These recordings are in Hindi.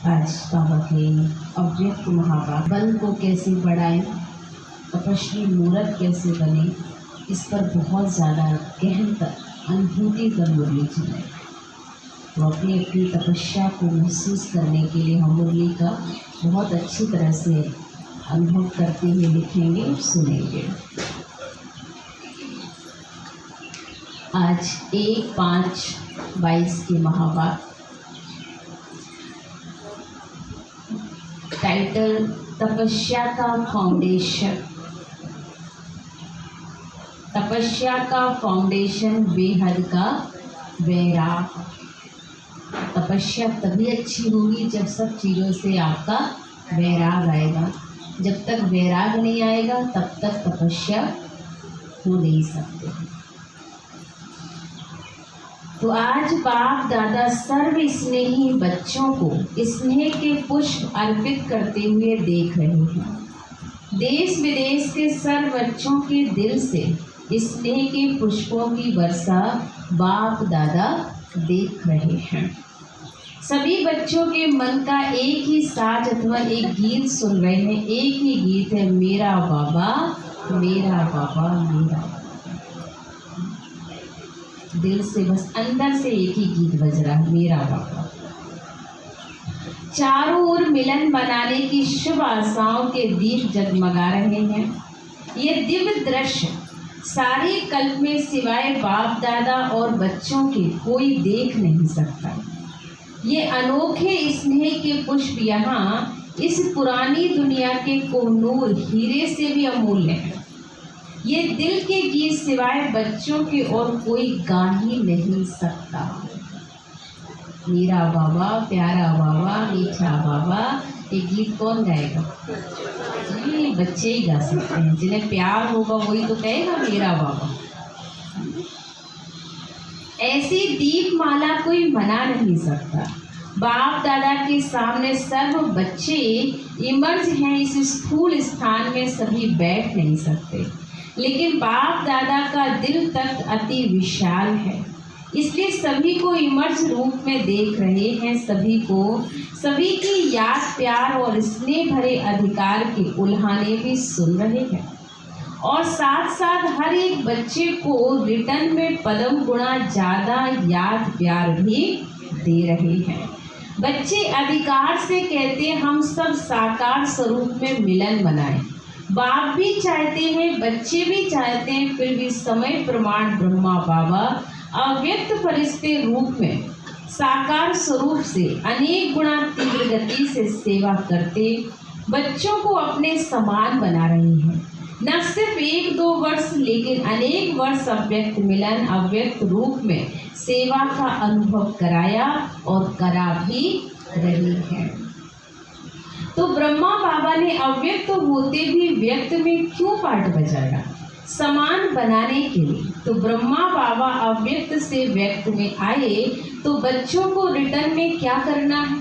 आज बाबा के अव्यक्त महावाक्य बल को कैसे बढ़ाएं, तपस्वी मूर्त कैसे बने, इस पर बहुत ज़्यादा गहनतर अनुभूति कर मुरली चलाए। तो अपनी अपनी तपस्या को महसूस करने के लिए हम मुरली का बहुत अच्छी तरह से अनुभव करते हुए लिखेंगे, सुनेंगे। आज 1-5-22 के महावाक्य, टाइटल तपस्या का फाउंडेशन। तपस्या का फाउंडेशन बेहद का वैराग। तपस्या तभी अच्छी होगी जब सब चीज़ों से आपका वैराग आएगा। जब तक वैराग नहीं आएगा तब तक तपस्या हो नहीं सकती। तो आज बाप दादा सर्व स्नेही बच्चों को स्नेह के पुष्प अर्पित करते हुए देख रहे हैं। देश विदेश के सर्व बच्चों के दिल से स्नेह के पुष्पों की वर्षा बाप दादा देख रहे हैं। सभी बच्चों के मन का एक ही साज अथवा एक गीत सुन रहे हैं। एक ही गीत है, मेरा बाबा मेरा बाबा मेरा। दिल से बस अंदर से एक ही गीत बज रहा है, मेरा बाबा। चारों ओर मिलन बनाने की शुभ आशाओं के दीप जगमगा रहे हैं। ये दिव्य दृश्य सारे कल्प में सिवाय बाप दादा और बच्चों के कोई देख नहीं सकता। ये अनोखे स्नेह के पुष्प यहाँ इस पुरानी दुनिया के कोहनूर हीरे से भी अमूल्य है। ये दिल के गीत सिवाय बच्चों के और कोई गा ही नहीं सकता। मेरा बाबा, प्यारा बाबा, मीठा बाबा, ये गीत कौन गाएगा? ये बच्चे ही गा सकते हैं। जिन्हें प्यार होगा वही तो कहेगा मेरा बाबा। ऐसी दीपमाला कोई मना नहीं सकता। बाप दादा के सामने सर्व बच्चे इमर्ज हैं। इस स्थूल स्थान में सभी बैठ नहीं सकते, लेकिन बाप दादा का दिल तक अति विशाल है, इसलिए सभी को इमर्ज रूप में देख रहे हैं। सभी की याद, प्यार और स्नेह भरे अधिकार के उल्हाने भी सुन रहे हैं और साथ साथ हर एक बच्चे को रिटर्न में पदम गुणा ज़्यादा याद प्यार भी दे रहे हैं। बच्चे अधिकार से कहते हैं हम सब साकार स्वरूप में मिलन बनाएं। बाप भी चाहते हैं, बच्चे भी चाहते हैं, फिर भी समय प्रमाण ब्रह्मा बाबा अव्यक्त फरिश्ते रूप में साकार स्वरूप से अनेक गुणा तीव्र गति से सेवा करते बच्चों को अपने समान बना रहे हैं। न सिर्फ 1-2 वर्ष लेकिन अनेक वर्ष अव्यक्त मिलन अव्यक्त रूप में सेवा का अनुभव कराया और करा भी रही है। तो ब्रह्मा बाबा ने अव्यक्त होते भी व्यक्त में क्यों पाठ बजाया? समान बनाने के लिए। तो ब्रह्मा बाबा अव्यक्त से व्यक्त में आए तो बच्चों को रिटर्न में क्या करना है?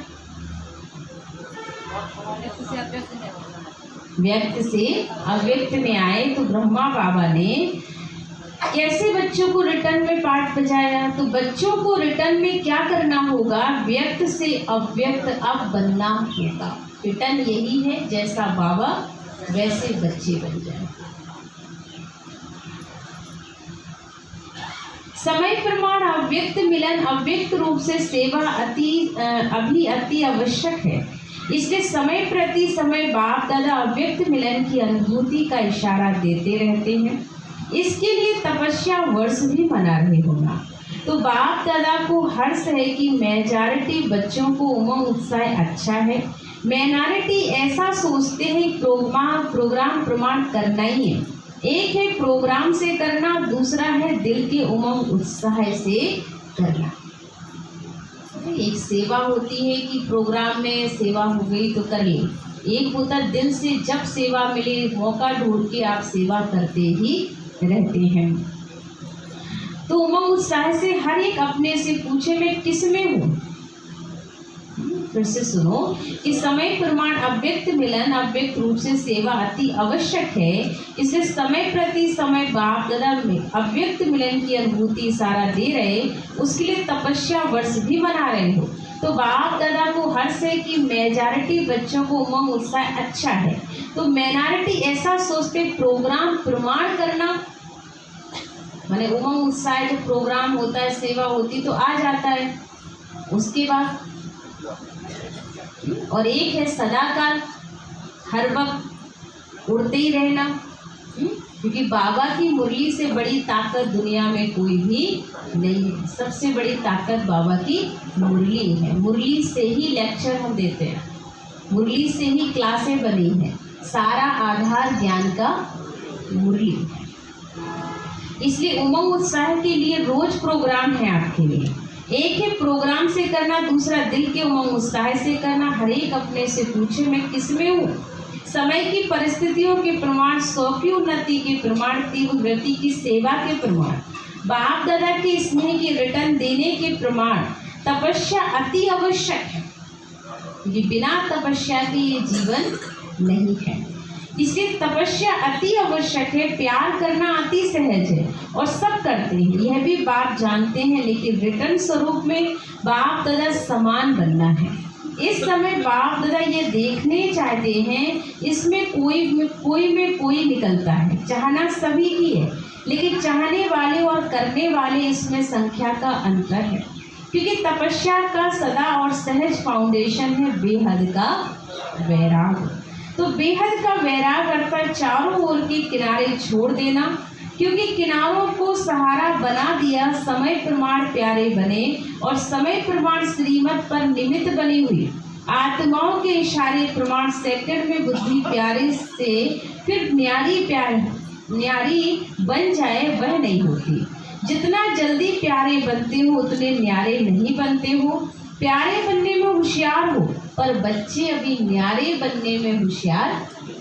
व्यक्त से अव्यक्त में आए तो ब्रह्मा बाबा ने कैसे बच्चों को रिटर्न में पाठ बजाया? तो बच्चों को रिटर्न में क्या करना होगा? व्यक्त से अव्यक्त अब बनना होगा। रिटर्न यही है, जैसा बाबा वैसे बच्चे बन जाए। समय प्रमाण अव्यक्त मिलन अव्यक्त रूप से सेवा अभी अति आवश्यक है। इसलिए समय प्रति समय बाप दादा अव्यक्त मिलन की अनुभूति का इशारा देते रहते हैं। इसके लिए तपस्या वर्ष भी मना रहे होगा। तो बाप दादा को हर्ष है कि मेजॉरिटी बच्चों को उमंग उत्साह अच्छा है। माइनॉरिटी ऐसा सोचते हैं प्रोग्राम प्रमाण करना ही है। एक है प्रोग्राम से करना, दूसरा है दिल के उमंग उत्साह से करना। एक सेवा होती है कि प्रोग्राम में सेवा हो गई तो कर ली, एक होता दिल से जब सेवा मिले मौका ढूंढ के आप सेवा करते ही रहते हैं। तो उमंग उत्साह से हर एक अपने से पूछे मैं किस में हूँ। फिर से सुनो कि समय प्रमाण अव्यक्त मिलन अव्यक्त रूप से सेवा अति आवश्यक है। इसलिए समय प्रति समय बाप दादा में अव्यक्त मिलन की अनुभूति इशारा दे रहे, उसके लिए तपस्या वर्ष भी बना रहे हो। तो बाप दादा को हर्ष है कि मेजॉरिटी बच्चों को उमंग उत्साह अच्छा है, तो माइनॉरिटी ऐसा सोचते प्रोग्राम प्रमाण करना, माने उमंग उत्साह जो प्रोग्राम होता है, सेवा होती तो आ जाता है उसके बाद। और एक है सदाकाल, हर वक्त उड़ते ही रहना, क्योंकि बाबा की मुरली से बड़ी ताकत दुनिया में कोई भी नहीं है। सबसे बड़ी ताकत बाबा की मुरली है। मुरली से ही लेक्चर हम देते हैं, मुरली से ही क्लासें बनी हैं, सारा आधार ज्ञान का मुरली है। इसलिए उमंग उत्साह के लिए रोज प्रोग्राम है आपके लिए। एक है प्रोग्राम से करना, दूसरा दिल के उमंग उत्साह से करना। हर एक अपने से पूछे मैं किस में हूँ। समय की परिस्थितियों के प्रमाण, सौ की उन्नति के प्रमाण, तीव्र व्रति की सेवा के प्रमाण, बाप दादा के स्नेह के रिटर्न देने के प्रमाण, तपस्या अति आवश्यक है, क्योंकि बिना तपस्या के ये जीवन नहीं है। इसलिए तपस्या अति आवश्यक है। प्यार करना अति सहज है और सब करते हैं, यह भी बाप जानते हैं, लेकिन रिटर्न स्वरूप में बाप दादा समान बनना है। इस समय बाप दादा ये देखने चाहते हैं, इसमें कोई में कोई निकलता है। चाहना सभी की है, लेकिन चाहने वाले और करने वाले इसमें संख्या का अंतर है, क्योंकि तपस्या का सदा और सहज फाउंडेशन है बेहद का वैराग। तो बेहद का वैराग अर्थात चारों ओर के किनारे छोड़ देना, क्योंकि किनारों को सहारा बना दिया। समय प्रमाण प्यारे बने और समय प्रमाण श्रीमत पर निमित्त बनी हुई। आत्माओं के इशारे प्रमाण सेकंड में बुद्धि प्यारे से फिर न्यारी बन जाए वह नहीं होती। जितना जल्दी प्यारे बनते हो उतने न्यारे नहीं बनते हो। प्यारे बनने में होशियार हो, पर बच्चे अभी न्यारे बनने में होशियार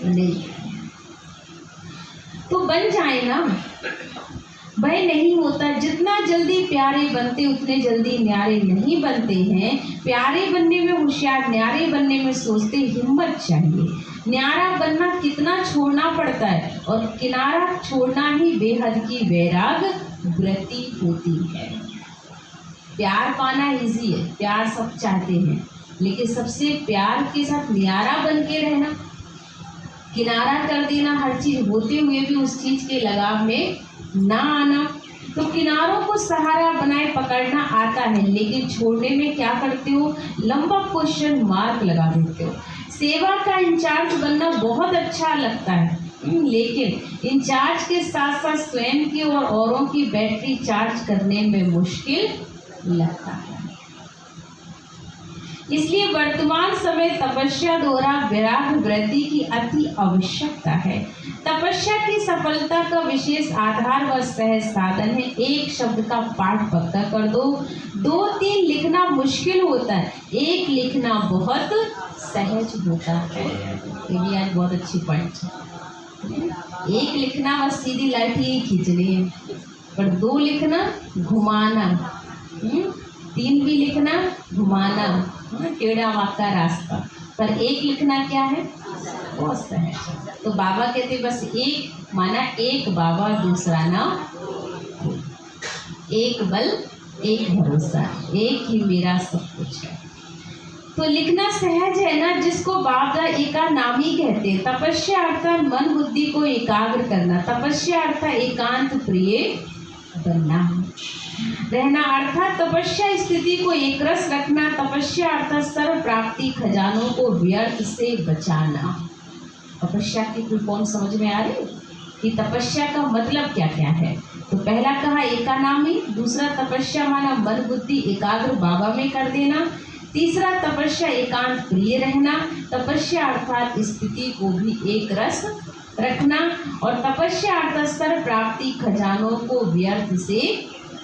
नहीं है। तो बन जाए ना, भय नहीं होता। जितना जल्दी प्यारे बनते उतने जल्दी न्यारे नहीं बनते हैं। प्यारे बनने में होशियार, न्यारे बनने में सोचते। हिम्मत चाहिए। न्यारा बनना कितना छोड़ना पड़ता है, और किनारा छोड़ना ही बेहद की वैराग वृत्ति होती है। प्यार पाना इजी है, प्यार सब चाहते हैं, लेकिन सबसे प्यार के साथ न्यारा बन के रहना, किनारा कर देना, हर चीज होते हुए भी उस चीज के लगाव में ना आना। तो किनारों को सहारा बनाए पकड़ना आता है, लेकिन छोड़ने में क्या करते हो, लंबा क्वेश्चन मार्क लगा देते हो। सेवा का इंचार्ज बनना बहुत अच्छा लगता है, लेकिन इंचार्ज के साथ साथ स्वयं की और औरों की बैटरी चार्ज करने में मुश्किल लगता है। इसलिए वर्तमान समय तपस्या द्वारा वैराग वृद्धि की अति आवश्यकता है। तपस्या की सफलता का विशेष आधार व सहज साधन है। एक शब्द का पाठ पक्का कर दो। 2-3 लिखना मुश्किल होता है, एक लिखना बहुत सहज होता है। ये भी आज बहुत अच्छी पॉइंट है। एक लिखना बस सीधी लाठी खींचनी है, पर 2 लिखना घुमाना, 3 भी लिखना घुमाना, टेढ़ा वाका रास्ता, पर एक लिखना क्या है, बहुत सहज। तो बाबा कहते बस एक, माना एक बाबा दूसरा ना, एक बल एक भरोसा, एक ही मेरा सब कुछ है। तो लिखना सहज है ना, जिसको बाबा एकानामी कहते हैं। तपस्या अर्थात मन बुद्धि को एकाग्र करना, तपस्या अर्थात एकांत प्रिय बनना, रहना अर्थात तपस्या स्थिति को एकरस रखना। तपस्या अर्थात सर्व प्राप्ति खजानों को व्यर्थ से बचाना। तपस्या की फुल फॉर्म समझ में आ रही कि तपस्या का मतलब क्या क्या है। तो पहला कहा एकानामी, दूसरा तपस्या माना मन बुद्धि एकाग्र बाबा में कर देना, तीसरा तपस्या एकांत प्रिय रहना। तपस्या अर्थात स्थिति को भी एक रस रखना, और तपस्या अर्थात सर्व प्राप्ति खजानों को व्यर्थ से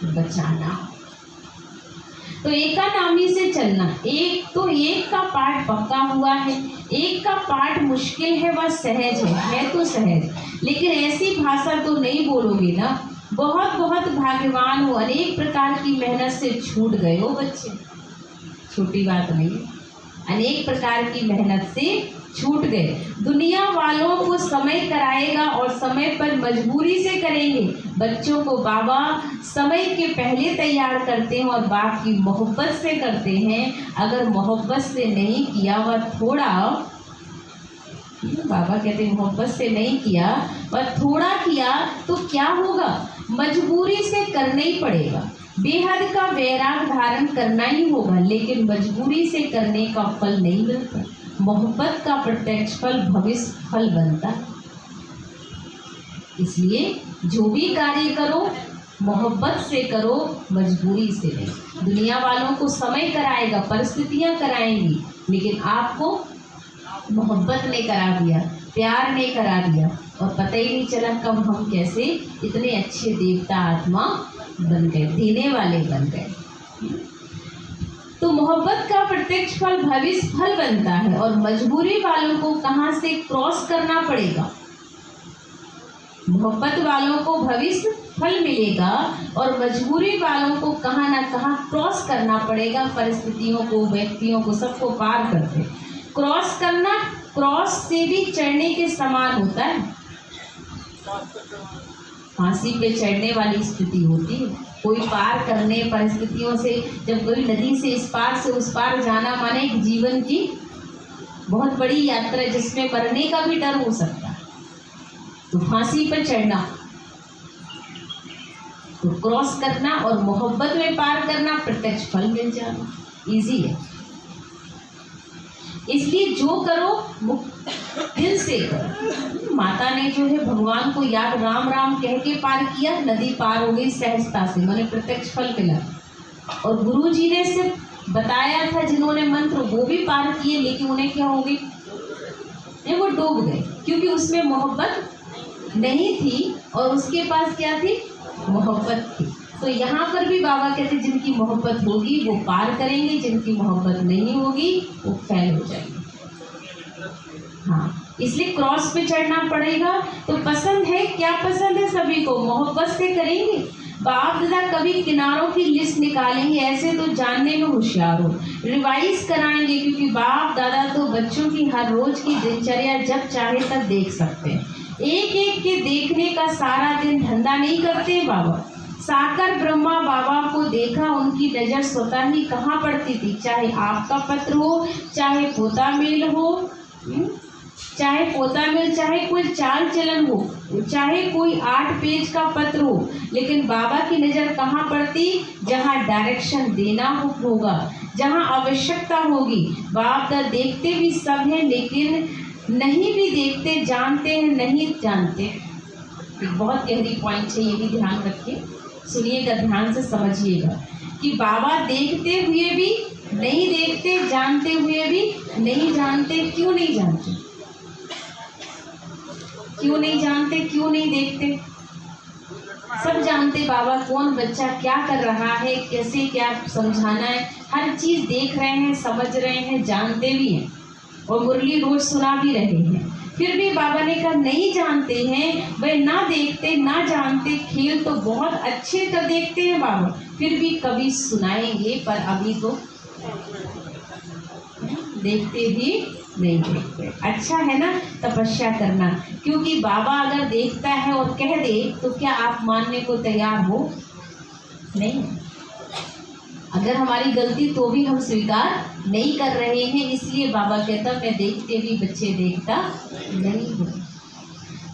बचाना। तो एकानामी से चलना। एक का पाठ पक्का हुआ है, एक का पाठ मुश्किल है, वह सहज है तो सहज, लेकिन ऐसी भाषा तो नहीं बोलोगे ना। बहुत बहुत भाग्यवान हो, अनेक प्रकार की मेहनत से छूट गए हो बच्चे, छोटी बात नहीं। अनेक प्रकार की मेहनत से छूट गए। दुनिया वालों को समय कराएगा और समय पर मजबूरी से करेंगे। बच्चों को बाबा समय के पहले तैयार करते हैं और बाप की मोहब्बत से करते हैं। अगर मोहब्बत से नहीं किया वह थोड़ा, बाबा कहते हैं मोहब्बत से नहीं किया वह थोड़ा किया तो क्या होगा, मजबूरी से करना ही पड़ेगा। बेहद का वैराग धारण करना ही होगा, लेकिन मजबूरी से करने का फल नहीं मिलता। मोहब्बत का प्रत्यक्ष फल भविष्य फल बनता है। इसलिए जो भी कार्य करो मोहब्बत से करो, मजबूरी से नहीं। दुनिया वालों को समय कराएगा, परिस्थितियां कराएंगी, लेकिन आपको मोहब्बत ने करा दिया, प्यार ने करा दिया और पता ही नहीं चला कब हम कैसे इतने अच्छे देवता आत्मा बन गए, देने वाले बन गए। तो मोहब्बत का प्रत्यक्ष फल भविष्य फल बनता है और मजबूरी वालों को कहाँ से क्रॉस करना पड़ेगा। मोहब्बत वालों को भविष्य फल मिलेगा और मजबूरी वालों को कहाँ ना कहाँ क्रॉस करना पड़ेगा। परिस्थितियों को, व्यक्तियों को, सबको पार करते क्रॉस करना, क्रॉस से भी चढ़ने के समान होता है। फांसी पे चढ़ने वाली स्थिति होती है। कोई पार करने परिस्थितियों से, जब कोई नदी से इस पार से उस पार जाना माने एक जीवन की बहुत बड़ी यात्रा जिसमें मरने का भी डर हो सकता है। तो फांसी पर चढ़ना, तो क्रॉस करना और मोहब्बत में पार करना, प्रत्यक्ष फल मिल जाना इजी है। इसलिए जो करो दिल से करो। माता ने जो है भगवान को याद राम राम कह के पार किया, नदी पार हो गई सहजता से, मैंने प्रत्यक्ष फल मिला। और गुरु जी ने सिर्फ बताया था, जिन्होंने मंत्र वो भी पार किए, लेकिन उन्हें क्या हो गई, वो डूब गए, क्योंकि उसमें मोहब्बत नहीं थी और उसके पास क्या थी, मोहब्बत थी। तो यहाँ पर भी बाबा कहते जिनकी मोहब्बत होगी वो पार करेंगे, जिनकी मोहब्बत नहीं होगी वो फेल हो जाएंगे। हाँ, इसलिए क्रॉस पे चढ़ना पड़ेगा। तो पसंद है, क्या पसंद है सभी को, मोहब्बत से करेंगे। बाप दादा कभी किनारों की लिस्ट निकालेंगे, ऐसे तो जानने में होशियार हो, रिवाइज कराएंगे, क्योंकि बाप दादा तो बच्चों की हर रोज की दिनचर्या जब चाहे तब देख सकते हैं। एक एक के देखने का सारा दिन धंधा नहीं करते बाबा। साकर ब्रह्मा बाबा को देखा, उनकी नज़र स्वतः ही कहाँ पड़ती थी, चाहे आपका पत्र हो, चाहे पोता मेल हो, चाहे पोता मेल, चाहे कोई चाल चलन हो, चाहे कोई 8 पेज का पत्र हो, लेकिन बाबा की नज़र कहाँ पड़ती, जहाँ डायरेक्शन देना होगा, जहाँ आवश्यकता होगी। बाप दा देखते भी सब हैं, लेकिन नहीं भी देखते, जानते हैं नहीं जानते। बहुत गहरी पॉइंट है, ये भी ध्यान रखिए, सुनिएगा, ध्यान से समझिएगा कि बाबा देखते हुए भी नहीं देखते, जानते हुए भी नहीं जानते। क्यों नहीं जानते, क्यों नहीं जानते, क्यों नहीं देखते? सब जानते बाबा कौन बच्चा क्या कर रहा है, कैसे क्या समझाना है, हर चीज देख रहे हैं, समझ रहे हैं, जानते भी हैं और मुरली रोज सुना भी रहे हैं। फिर भी बाबा ने कहा नहीं जानते हैं, वे ना देखते ना जानते, खेल तो बहुत अच्छे कर देखते हैं बाबा, फिर भी कभी सुनाएंगे, पर अभी तो देखते भी नहीं देखते। अच्छा है ना तपस्या करना, क्योंकि बाबा अगर देखता है और कह दे तो क्या आप मानने को तैयार हो? नहीं। अगर हमारी गलती तो भी हम स्वीकार नहीं कर रहे हैं, इसलिए बाबा कहता मैं देखते भी बच्चे देखता नहीं हूँ।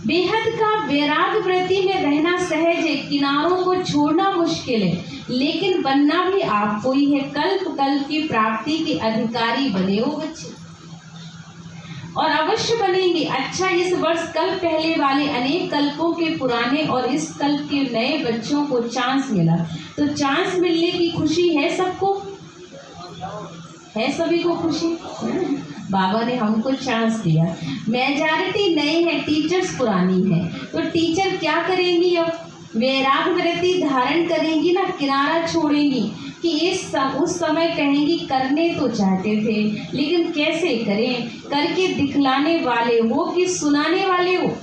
बेहद का वैराग वृत्ति में रहना सहज है, किनारों को छोड़ना मुश्किल है, लेकिन बनना भी आपको ही है। कल्प कल्प की प्राप्ति के अधिकारी बने हो बच्चे, और अवश्य बनेंगे। अच्छा, इस वर्ष कल्प पहले वाले अनेक कल्पों के पुराने और इस कल्प के नए बच्चों को चांस मिला, तो चांस मिलने की खुशी है सबको, है सभी को खुशी। बाबा ने हमको चांस दिया, मेजॉरिटी नए हैं, टीचर्स पुरानी है, तो टीचर क्या करेंगी, अब वैराग वृत्ति धारण करेंगी ना, किनारा छोड़ेंगी कि उस समय कहेंगी करने तो चाहते थे, लेकिन कैसे करें, करके दिखलाने वाले हो कि सुनाने वाले हो?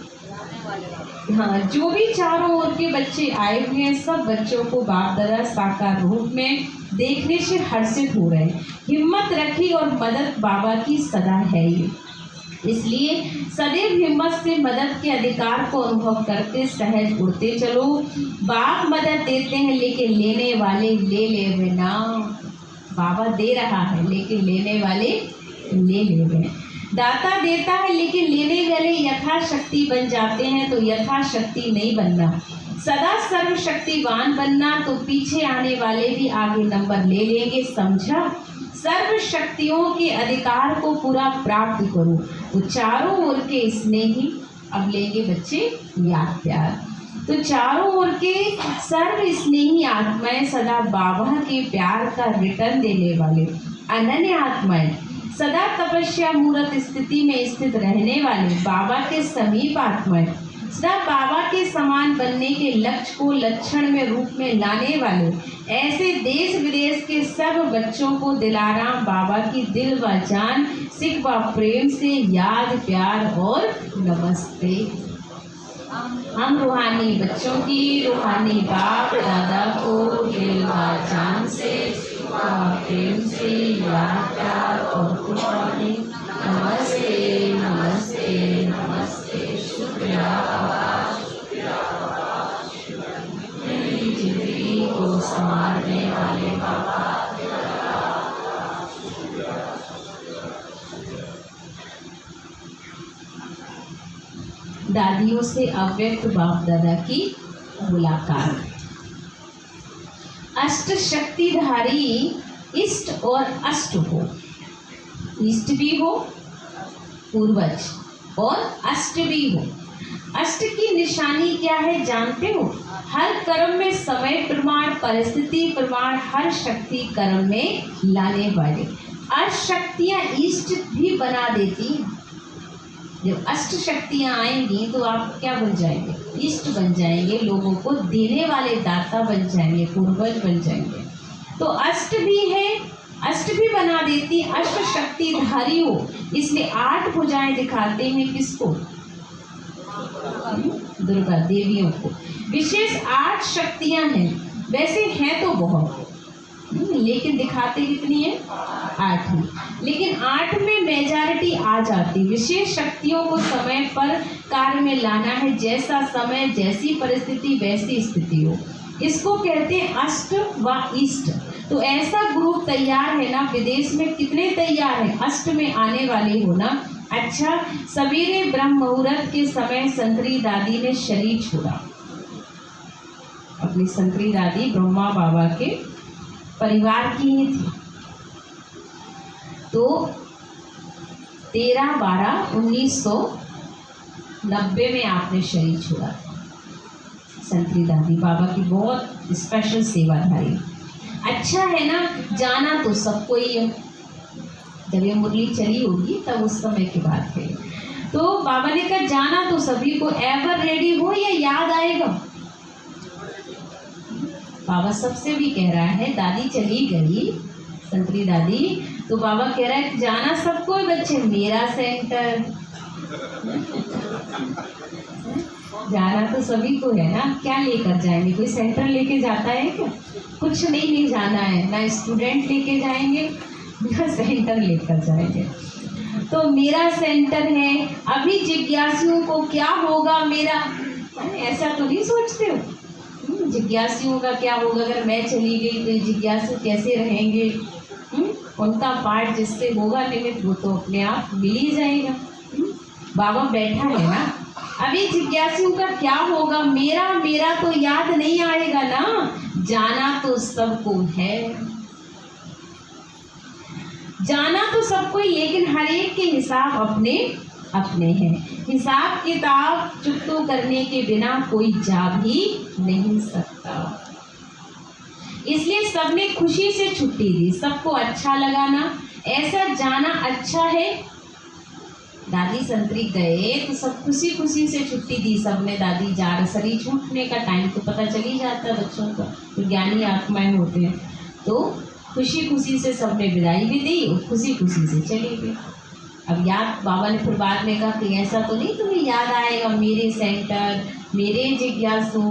हाँ, जो भी चारों ओर के बच्चे आए हुए हैं सब बच्चों को बाप दादा साकार रूप में देखने से हर्षित हो रहे हैं। हिम्मत रखी और मदद बाबा की सदा है ये, इसलिए सदैव हिम्मत से मदद के अधिकार को अनुभव करते सहज उड़ते चलो। बाप मदद देते हैं लेकिन लेने वाले ले ले बिना। बाबा दे रहा है लेकिन लेने वाले ले ले बिना। दाता देता है लेकिन लेने वाले यथाशक्ति बन जाते हैं, तो यथाशक्ति नहीं बनना। सदा सर्वशक्तिवान बनना, तो पीछे आने वाले भी आगे नंबर ले लेंगे, समझा। सर्व शक्तियों के अधिकार को पूरा प्राप्त करो, तो चारों ओर के स्नेही अब लेंगे बच्चे याद प्यार। तो चारों ओर के सर्व स्नेही आत्माएं सदा बाबा के प्यार का रिटर्न देने वाले अनन्य आत्माएं, सदा तपस्या मूर्त स्थिति में स्थित रहने वाले बाबा के समीप आत्माएं, सदा बाबा के समान बनने के लक्ष्य को लक्षण में रूप में लाने वाले ऐसे देश विदेश के सब बच्चों को दिलाराम बाबा की दिल व जान सिख व प्रेम से याद प्यार और नमस्ते। हम रूहानी बच्चों की रूहानी बाप दादा को दिल व जान से प्रेम से याद प्यार और गुड मॉर्निंग, नमस्ते नमस्ते नमस्ते, शुक्रिया मेरी जिंदगी को संवारने वाले बाबा। दादियों से अव्यक्त बाप दादा की मुलाकात। अष्ट शक्तिधारी इष्ट और अष्ट हो, इष्ट भी हो पूर्वज और अष्ट भी हो। अष्ट की निशानी क्या है जानते हो? हर कर्म में समय प्रमाण, परिस्थिति प्रमाण, हर शक्ति कर्म में लाने वाले। अष्ट शक्तियाँ इष्ट भी बना देती हैं। जब अष्ट शक्तियाँ आएंगी तो आप क्या बन जाएंगे? इष्ट बन जाएंगे, लोगों को देने वाले दाता बन जाएंगे, पूर्वज बन जाएंगे। तो अष्ट भी है, अष्ट भी बना देती, अष्ट शक्तिधारी हो, इसलिए 8 भुजाएं दिखाते हैं किसको? दुर्गा देवियों को। विशेष 8 शक्तियां हैं, वैसे हैं तो बहुत, लेकिन दिखाते कितनी है? 8 ही। लेकिन 8 में मेजॉरिटी आ जाती। विशेष शक्तियों को समय पर कार्य में लाना है, जैसा समय जैसी परिस्थिति वैसी स्थिति हो, इसको कहते हैं अष्ट व इष्ट। तो ऐसा ग्रुप तैयार है ना, विदेश में कितने तैयार हैं अष्ट में आने वाले हो ना। अच्छा, सवेरे ब्रह्म मुहूर्त के समय संतरी दादी ने शरीर छोड़ा। अपनी संतरी दादी ब्रह्मा बाबा के परिवार की ही थी। तो 13/12/1990 में आपने शरीर छोड़ा। संतरी दादी बाबा की बहुत स्पेशल सेवाधारी। अच्छा है ना, जाना तो सबको ही है। जब ये मुरली चली होगी तब उस समय की बात है। तो बाबा ने कहा जाना तो सभी को, एवर रेडी हो या याद आएगा? बाबा सबसे भी कह रहा है, दादी चली गई संतरी दादी, तो बाबा कह रहा है जाना सबको है बच्चे, मेरा सेंटर। जाना तो सभी को है ना, क्या लेकर जाएंगे? कोई सेंटर लेके जाता है क्या? कुछ नहीं ले जाना है, ना स्टूडेंट लेके जाएंगे ना सेंटर लेकर जाएंगे। तो मेरा सेंटर है। अभी जिज्ञासुओं को क्या होगा मेरा, ऐसा तो नहीं सोचते हो? जिज्ञासुओं का क्या होगा अगर मैं चली गई, तो जिज्ञासु कैसे रहेंगे? उनका पार्ट जिससे होगा निमित्त वो तो अपने आप मिल ही जाएगा। बाबा बैठा है ना। अभी जिज्ञासुओं का क्या होगा, मेरा मेरा तो याद नहीं आएगा ना। जाना तो सबको है, जाना तो सबको ही, लेकिन हर एक के हिसाब अपने अपने हैं। हिसाब किताब चुकतो करने के बिना कोई जा भी नहीं सकता। इसलिए सबने खुशी से छुट्टी दी, सबको अच्छा लगा ना। ऐसा जाना अच्छा है। दादी संतरी गए तो सब खुशी खुशी से छुट्टी दी सबने। दादी जा रही, शरीर छूटने का टाइम तो पता चल ही जाता है बच्चों को, तो ज्ञानी आत्माएं होते हैं। तो खुशी खुशी से सबने विदाई भी दी और खुशी खुशी से चली गई। अब याद बाबा ने फिर बाद में कहा कि ऐसा तो नहीं तुम्हें याद आएगा मेरे सेंटर, मेरे जिज्ञासु,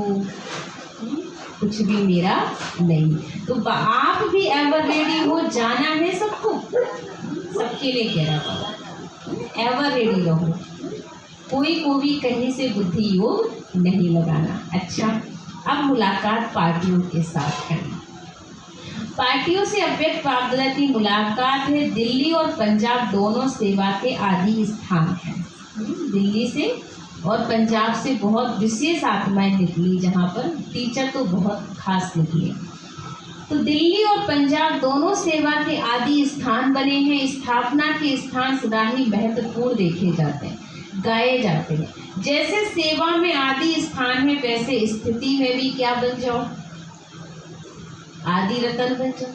कुछ भी मेरा नहीं। तो आप भी एवर रेडी हो, जाना है सबको, सबके लिए कह रहा बाबा, एवर रेडी रहो, कोई को भी कहीं से बुद्धि योग नहीं लगाना। अच्छा, अब मुलाकात पार्टियों के साथ है। पार्टियों से अव्यक्त बाप-दादा की मुलाकात है। दिल्ली और पंजाब दोनों सेवा के आदि स्थान हैं। दिल्ली से और पंजाब से बहुत विशेष आत्माएं निकली, जहाँ पर टीचर तो बहुत खास निकले। तो दिल्ली और पंजाब दोनों सेवा के आदि स्थान बने हैं। स्थापना के स्थान सदा ही महत्वपूर्ण देखे जाते हैं, गाए जाते हैं। जैसे सेवा में आदि स्थान है, वैसे स्थिति में भी क्या बन जाओ, आदि रतन बन जाओ।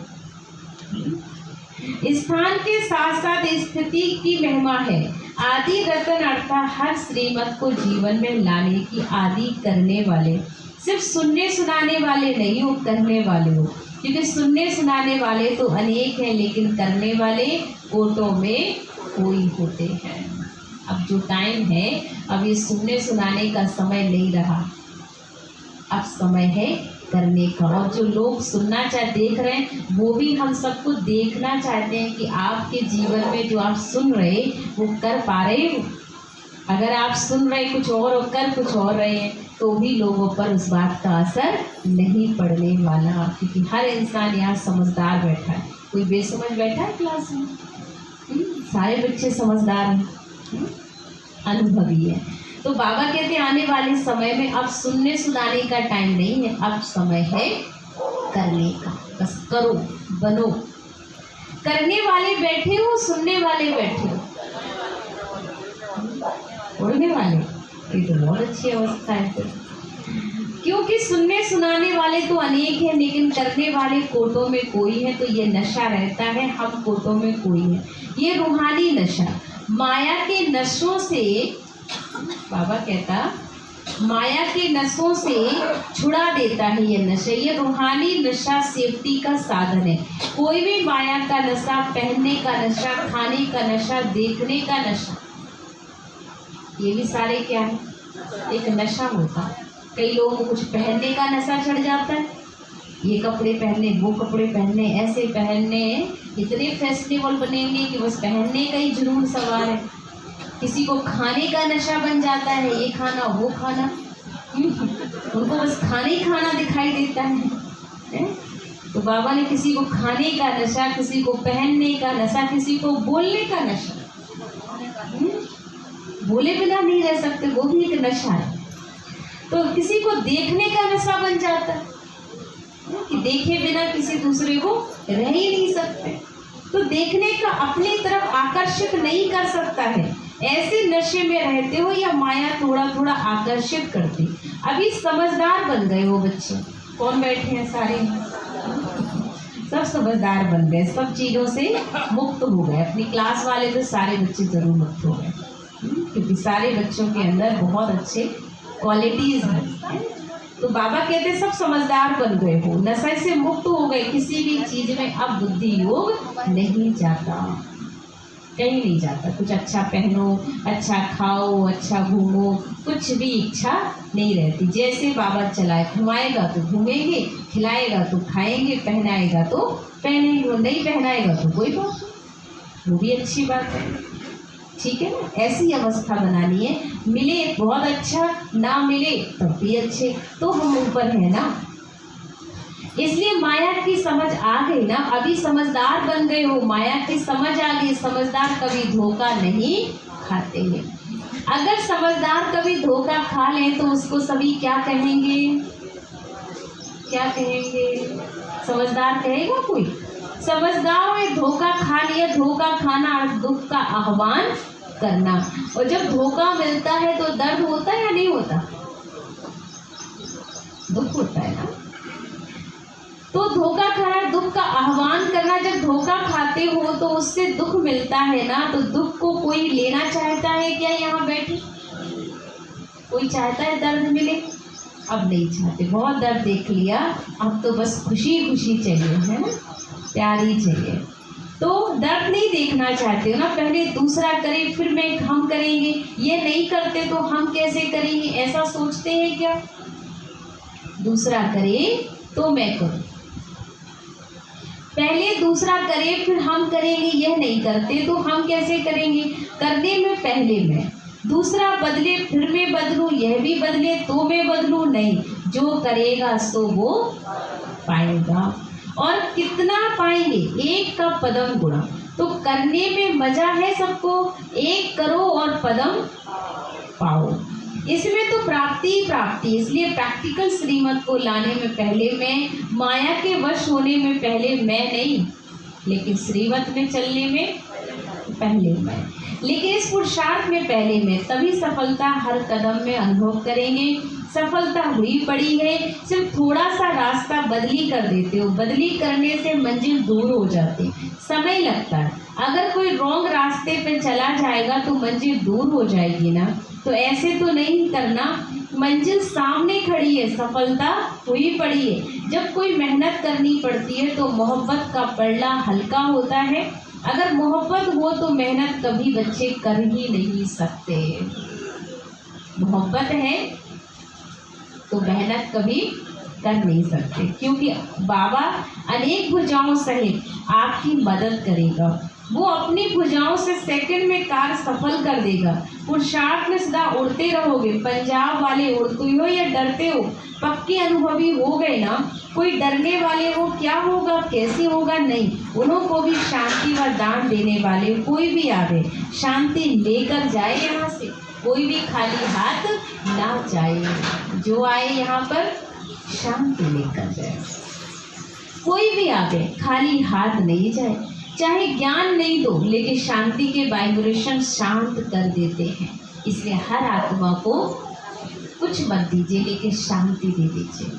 स्थान के साथ साथ स्थिति की महिमा है। आदि रतन अर्थात हर श्रीमत को जीवन में लाने की आदि करने वाले, सिर्फ सुनने सुनाने वाले नहीं हो, करने वाले हो। क्योंकि सुनने सुनाने वाले तो अनेक हैं, लेकिन करने वाले कोटों में कोई होते हैं। अब जो टाइम है, अब ये सुनने सुनाने का समय नहीं रहा, अब समय है करने का। और जो लोग सुनना देख रहे हैं, वो भी हम सबको देखना चाहते हैं कि आपके जीवन में जो आप सुन रहे वो कर पा रहे हो। अगर आप सुन रहे कुछ और कर कुछ और रहे हैं, तो भी लोगों पर उस बात का असर नहीं पड़ने वाला। क्योंकि हर इंसान यहाँ समझदार बैठा है, कोई बेसमझ बैठा है क्लास में? सारे बच्चे समझदार हैं, अनुभवी है। तो बाबा कहते हैं आने वाले समय में अब सुनने सुनाने का टाइम नहीं है, अब समय है करने का। बस करो, बनो। करने वाले बैठे हो, सुनने वाले बैठे हो, उड़ने वाले, ये तो बहुत अच्छी अवस्था है फिर। क्योंकि सुनने सुनाने वाले तो अनेक हैं, लेकिन करने वाले कोटों में कोई है। तो ये नशा रहता है, हम कोटों में कोई है। ये रूहानी नशा, माया के नशों से, बाबा कहता माया के नशों से छुड़ा देता है ये नशा। ये रूहानी नशा सेफ्टी का साधन है। कोई भी माया का नशा, पहनने का नशा, खाने का नशा, देखने का नशा, ये भी सारे क्या है, एक नशा होता है। कई लोगों को कुछ पहनने का नशा चढ़ जाता है, ये कपड़े पहनने, वो कपड़े पहनने, ऐसे पहनने, इतने फैशनेबल बनेंगे कि बस पहनने का ही जुनून सवार है। किसी को खाने का नशा बन जाता है, ये खाना वो खाना, उनको बस खाना ही खाना दिखाई देता है। तो बाबा ने किसी को खाने का नशा, किसी को पहनने का नशा, किसी को बोलने का नशा, बोले बिना नहीं रह सकते, वो भी एक नशा है। तो किसी को देखने का नशा बन जाता है कि देखे बिना किसी दूसरे को रह ही नहीं सकते। तो देखने का अपनी तरफ आकर्षित नहीं कर सकता है। ऐसे नशे में रहते हो या माया थोड़ा थोड़ा आकर्षित करती। अभी समझदार बन गए हो बच्चे, कौन बैठे हैं सारे, सब समझदार बन गए, सब चीज़ों से मुक्त हो गए। अपनी क्लास वाले तो सारे बच्चे जरूर मुक्त हो गए, क्योंकि सारे बच्चों के अंदर बहुत अच्छे क्वालिटीज़ हैं। तो बाबा कहते सब समझदार बन गए हो, नशे से मुक्त हो गए। किसी भी चीज़ में अब बुद्धि योग नहीं जाता, कहीं नहीं जाता। कुछ अच्छा पहनो, अच्छा खाओ, अच्छा घूमो, कुछ भी इच्छा नहीं रहती। जैसे बाबा चलाए, घुमाएगा तो घूमेंगे, खिलाएगा तो खाएंगे, पहनाएगा तो पहनेंगे, नहीं पहनाएगा तो कोई बात नहीं, वो भी अच्छी बात है। ठीक है ना, ऐसी अवस्था बनानी है। मिले बहुत अच्छा, ना मिले तब भी अच्छे, तो हम ऊपर है ना। इसलिए माया की समझ आ गई ना, अभी समझदार बन गए हो, माया की समझ आ गई। समझदार कभी धोखा नहीं खाते हैं। अगर समझदार कभी धोखा खा लें तो उसको सभी क्या कहेंगे, क्या कहेंगे? समझदार कहेगा कोई? समझदार में धोखा खा लिया, धोखा खाना और दुख का आह्वान करना। और जब धोखा मिलता है तो दर्द होता है या नहीं होता? दुख होता है ना। तो धोखा खाना, दुख का आह्वान करना। जब धोखा खाते हो तो उससे दुख मिलता है ना, तो दुख को कोई लेना चाहता है क्या? यहाँ बैठे कोई चाहता है दर्द मिले? अब नहीं चाहते, बहुत दर्द देख लिया, अब तो बस खुशी खुशी चाहिए, है ना, प्यार ही चाहिए। तो दर्द नहीं देखना चाहते हो ना, पहले दूसरा करे फिर मैं हम करेंगे, ये नहीं करते तो हम कैसे करेंगे, ऐसा सोचते हैं क्या? दूसरा करे तो मैं करूं, पहले दूसरा करे फिर हम करेंगे, यह नहीं करते तो हम कैसे करेंगे? करने में पहले मैं, दूसरा बदले फिर मैं बदलूं, यह भी बदले तो मैं बदलूं, नहीं, जो करेगा सो वो पाएगा। और कितना पाएंगे? एक का पदम गुणा। तो करने में मजा है सबको, एक करो और पदम पाओ, इसमें तो प्राप्ति ही प्राप्ति। इसलिए प्रैक्टिकल श्रीमत को लाने में पहले मैं, माया के वश होने में पहले मैं नहीं, लेकिन श्रीमत में चलने में पहले मैं, लेकिन इस पुरुषार्थ में पहले मैं, तभी सफलता हर कदम में अनुभव करेंगे। सफलता हुई पड़ी है, सिर्फ थोड़ा सा रास्ता बदली कर देते हो, बदली करने से मंजिल दूर हो जाती, समय लगता है। अगर कोई रॉन्ग रास्ते पे चला जाएगा तो मंजिल दूर हो जाएगी ना, तो ऐसे तो नहीं करना, मंजिल सामने खड़ी है, सफलता हुई पड़ी है। जब कोई मेहनत करनी पड़ती है तो मोहब्बत का पड़ला हल्का होता है, अगर मोहब्बत हो तो मेहनत कभी बच्चे कर ही नहीं सकते। मोहब्बत है तो मेहनत कभी कर नहीं सकते, क्योंकि बाबा अनेक भुजाओं सहित आपकी मदद करेगा, वो अपनी भुजाओं से सेकंड में कार्य सफल कर देगा। पुरुषार्थ में सदा उड़ते रहोगे। पंजाब वाले उड़ते हो या डरते हो? पक्के अनुभवी हो गए ना, कोई डरने वाले हो क्या होगा कैसे होगा, नहीं, उन्हों को भी शांति व दान देने वाले कोई भी आवे शांति लेकर जाए, यहाँ से कोई भी खाली हाथ ना जाए, जो आए यहाँ पर शांति लेकर जाए, कोई भी आवे खाली हाथ नहीं जाए। चाहे ज्ञान नहीं दो, लेकिन शांति के वाइब्रेशन शांत कर देते हैं। इसलिए हर आत्मा को कुछ मत दीजिए, लेकिन शांति दे दीजिए।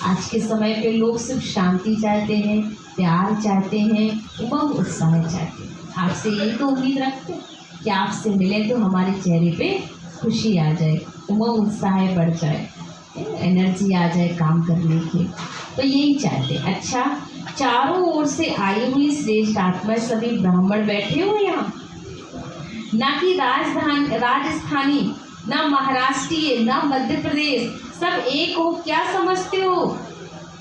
आज के समय पे लोग सिर्फ शांति चाहते हैं, प्यार चाहते हैं, उमंग उत्साह चाहते हैं। आपसे यही तो उम्मीद रखते हैं कि आपसे मिले तो हमारे चेहरे पे खुशी आ जाए, उमंग उत्साह बढ़ जाए, एनर्जी आ जाए काम करने की, तो यही चाहते। अच्छा, चारों ओर से आई हुई श्रेष्ठ आत्मा सभी ब्राह्मण बैठे हो यहाँ, ना कि राजस्थानी, ना महाराष्ट्रीय, ना मध्य प्रदेश, सब एक हो, क्या समझते हो?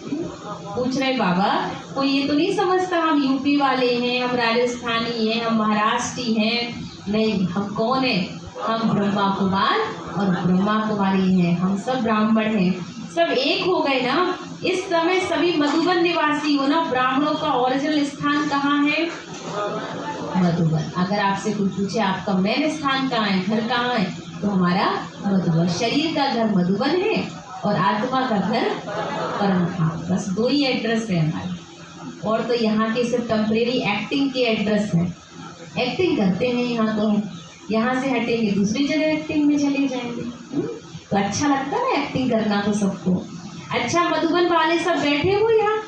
पूछ रहे बाबा, कोई ये तो नहीं समझता हम यूपी वाले हैं, हम राजस्थानी हैं, हम महाराष्ट्री हैं, नहीं, हम कौन है? हम ब्रह्मा कुमार और ब्रह्मा कुमारी हैं, हम सब ब्राह्मण हैं, सब एक हो गए ना। इस समय सभी मधुबन निवासी हो ना। ब्राह्मणों का ओरिजिनल स्थान कहाँ है? मधुबन। अगर आपसे कोई पूछे आपका मेन स्थान कहाँ है, घर कहाँ है, तो हमारा मधुबन। शरीर का घर मधुबन है और आत्मा का घर परमधाम। बस दो ही एड्रेस है हमारे, और तो यहाँ के सिर्फ टेम्परेरी एक्टिंग के एड्रेस हैं, एक्टिंग करते हैं यहाँ, तो यहाँ से हटेंगे दूसरी जगह एक्टिंग में चले जाएंगे। तो अच्छा लगता है ना एक्टिंग करना तो सबको। अच्छा, मधुबन वाले सब बैठे हो यहाँ,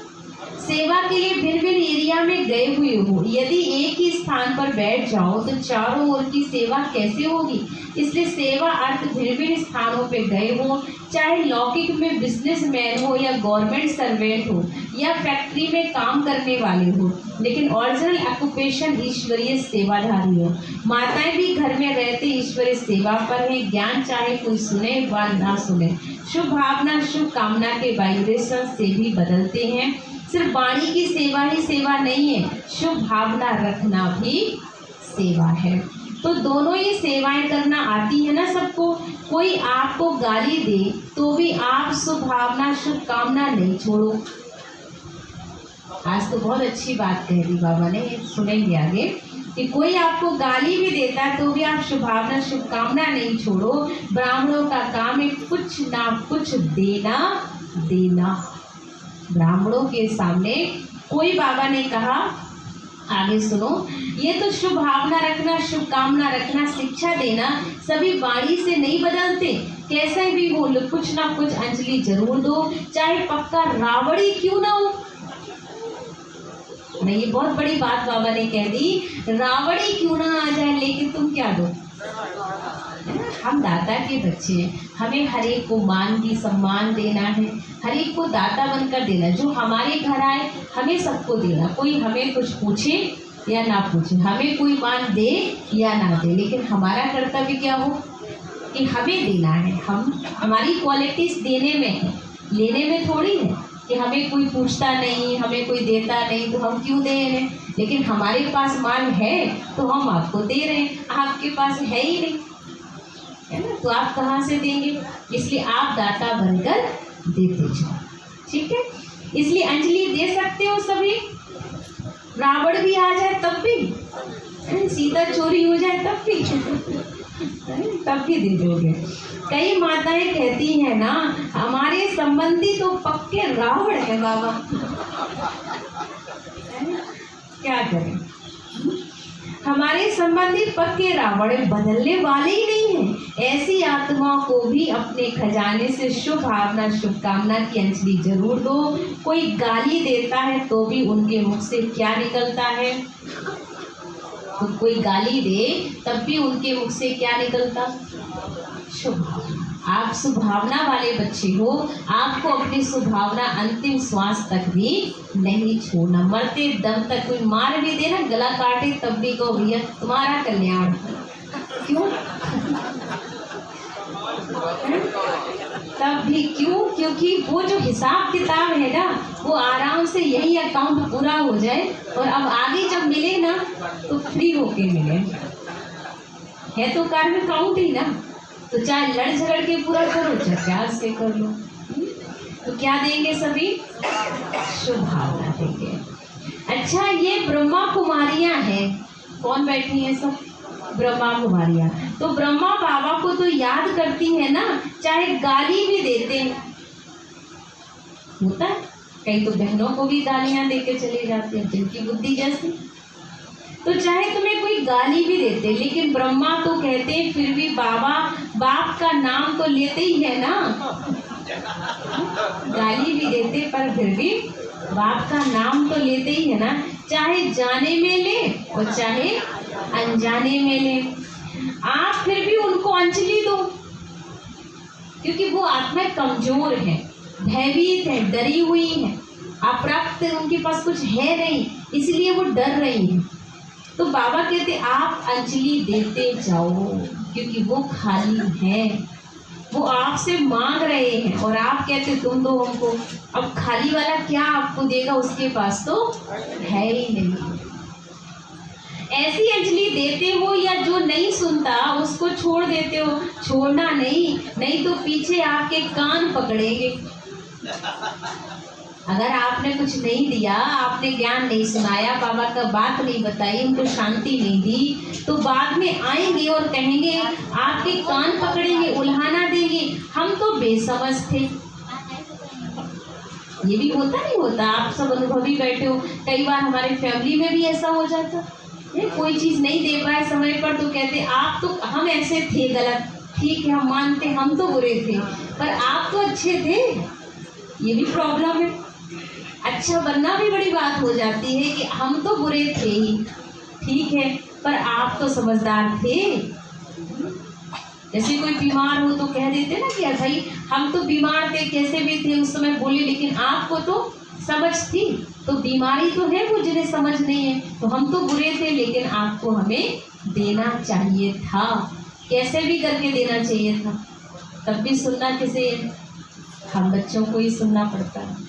सेवा के लिए भिन्न भिन्न एरिया में गए हुए हो, यदि एक ही स्थान पर बैठ जाओ तो चारों ओर की सेवा कैसे होगी? इसलिए सेवा अर्थ भिन्न भिन्न स्थानों पे गए हो, चाहे लौकिक में बिजनेसमैन हो या गवर्नमेंट सर्वेंट हो या फैक्ट्री में काम करने वाले हो, लेकिन ओरिजिनल ऑक्यूपेशन ईश्वरीय सेवाधारी हो। माताएं भी घर में रहते ईश्वरीय सेवा पर है। ज्ञान चाहे कोई सुने व ना सुने, शुभ भावना शुभ कामना के वाइब्रेशन से भी बदलते हैं। सिर्फ वाणी की सेवा ही सेवा नहीं है, शुभ भावना रखना भी सेवा है। तो दोनों ही सेवाएं करना आती है ना सबको। कोई आपको गाली दे तो भी आप शुभ भावना शुभ कामना नहीं छोड़ो। आज तो बहुत अच्छी बात कह दी बाबा ने, सुनेंगे आगे, कि कोई आपको गाली भी देता है तो भी आप शुभ भावना शुभ कामना नहीं छोड़ो। ब्राह्मणों का काम है कुछ ना कुछ देना देना। ब्राह्मणों के सामने कोई, बाबा ने कहा आगे सुनो, ये तो शुभ भावना रखना शुभ कामना रखना शिक्षा देना सभी वाणी से नहीं बदलते। कैसे भी हो कुछ ना कुछ अंजलि जरूर दो, चाहे पक्का रावड़ी क्यों ना हो। नहीं, ये बहुत बड़ी बात बाबा ने कह दी, रावड़ी क्यों ना आ जाए, लेकिन तुम क्या दो। हम दाता के बच्चे हैं, हमें हर एक को मान की सम्मान देना है, हर एक को दाता बनकर देना। जो हमारे घर आए हमें सबको देना, कोई हमें कुछ पूछे या ना पूछे, हमें कोई मान दे या ना दे, लेकिन हमारा कर्तव्य क्या हो कि हमें देना है। हमारी क्वालिटीज देने में है, लेने में थोड़ी है कि हमें कोई पूछता नहीं, हमें कोई देता नहीं तो हम क्यों दे रहे। लेकिन हमारे पास माल है तो हम आपको दे रहे हैं, आपके पास है ही नहीं, है ना, तो आप कहाँ से देंगे। इसलिए आप दाता बनकर देते जाओ, ठीक है। इसलिए अंजलि दे सकते हो सभी, रावण भी आ जाए तब भी, सीता चोरी हो जाए तब भी दे दोगे। कई माताएं कहती हैं ना, हमारे संबंधी तो पक्के रावण है बाबा, क्या करें, हमारे संबंधी पक्के रावण बदलने वाले ही नहीं हैं। ऐसी आत्माओं को भी अपने खजाने से शुभ भावना शुभकामना की अंजलि जरूर दो। कोई गाली देता है तो भी उनके मुख से क्या निकलता है, तो कोई गाली दे तब भी उनके मुख से क्या निकलता, शुभ भावना। आप सुभावना वाले बच्चे हो, आपको अपनी सुभावना अंतिम श्वास तक भी नहीं छोड़ना। मरते दम तक कोई मार भी दे ना, गला काटे तब भी कहो भैया तुम्हारा कल्याण। क्यों? तब भी क्यों? क्योंकि वो जो हिसाब किताब है ना, वो आराम से यही अकाउंट पूरा हो जाए और अब आगे जब मिले ना तो फ्री होके मिले। है तो कार्य काउंट ही ना, तो चाहे लड़ झगड़ के पूरा करो चाहे प्यार से कर लो। तो क्या देंगे सभी, शुभ भावना देंगे। अच्छा, ये ब्रह्मा कुमारियां हैं, कौन बैठी हैं सब, ब्रह्मा कुमारियां। तो ब्रह्मा बाबा को तो याद करती है ना, चाहे गाली भी देते हैं, होता है कई तो बहनों को भी गालियां देके चले जाते हैं जिनकी बुद्धि जैसी। तो चाहे तुम्हें कोई गाली भी देते, लेकिन ब्रह्मा तो कहते फिर भी बाबा बाप का नाम तो लेते ही है ना, गाली भी देते पर फिर भी बाप का नाम तो लेते ही है ना, चाहे जाने में ले और चाहे अनजाने में ले। आप फिर भी उनको अंजलि दो, क्योंकि वो आत्माएं कमजोर है, भयभीत है, डरी हुई है, अप्राप्त, उनके पास कुछ है नहीं, इसलिए वो डर रही है। तो बाबा कहते आप अंजलि देते जाओ, क्योंकि वो खाली है, वो आपसे मांग रहे हैं और आप कहते तुम दो हमको। अब खाली वाला क्या आपको देगा, उसके पास तो है ही नहीं। ऐसी अंजलि देते हो या जो नहीं सुनता उसको छोड़ देते हो, छोड़ना नहीं तो पीछे आपके कान पकड़ेंगे। अगर आपने कुछ नहीं दिया, आपने ज्ञान नहीं सुनाया, बाबा का बात नहीं बताई, उनको शांति नहीं दी, तो बाद में आएंगे और कहेंगे, आपके कान पकड़ेंगे, उल्हाना देंगे, हम तो बेसमझ थे। ये भी होता नहीं होता, आप सब अनुभवी बैठे हो, कई बार हमारे फैमिली में भी ऐसा हो जाता है, कोई चीज नहीं दे पाए समय पर तो कहते आप तो, हम ऐसे थे गलत, ठीक है हम मानते हम तो बुरे थे पर आप तो अच्छे थे। ये भी प्रॉब्लम है, अच्छा बनना भी बड़ी बात हो जाती है कि हम तो बुरे थे ही, ठीक है, पर आप तो समझदार थे। जैसे कोई बीमार हो तो कह देते ना कि भाई हम तो बीमार थे, कैसे भी थे उस समय बोले, लेकिन आपको तो समझ थी, तो बीमारी तो है वो जिन्हें समझ नहीं है, तो हम तो बुरे थे लेकिन आपको हमें देना चाहिए था, कैसे भी करके देना चाहिए था। तब भी सुनना किसे, हम बच्चों को ही सुनना पड़ता है,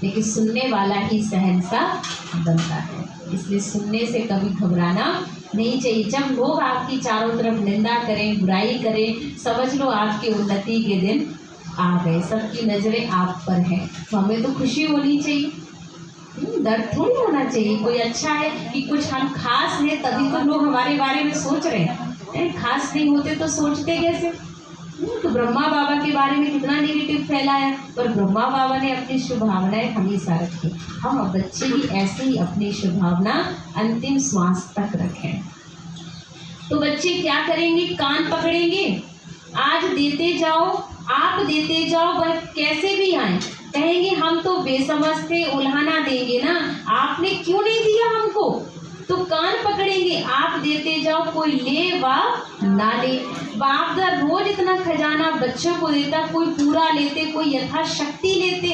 लेकिन सुनने वाला ही शहंशाह बनता है। इसलिए सुनने से कभी घबराना नहीं चाहिए। जब लोग आपकी चारों तरफ निंदा करें, बुराई करें, समझ लो आपकी उन्नति के दिन आ गए, सबकी नजरें आप पर हैं, तो हमें तो खुशी होनी चाहिए, दर्द थोड़ी होना चाहिए। कोई अच्छा है कि कुछ हम खास हैं तभी तो लोग हमारे बारे में सोच रहे हैं, खास नहीं होते तो सोचते कैसे। तो ब्रह्मा बाबा के बारे में कितना नेगेटिव फैलाया, पर ब्रह्मा बाबा ने अपनी शुभभावनाएं हमेशा रखी। हम बच्चे भी ऐसे ही अपनी शुभभावना अंतिम श्वास तक रखें। तो बच्चे क्या करेंगे, कान पकड़ेंगे, आज देते जाओ, आप देते जाओ, वह कैसे भी आए, कहेंगे हम तो बेसमझ थे, उल्हाना देंगे ना, आपने क्यों नहीं दिया हमको, तो कान पकड़ेंगे, आप देते जाओ, कोई ले व ना ले। बाप दा रोज इतना खजाना बच्चों को देता, कोई पूरा लेते, कोई यथाशक्ति लेते,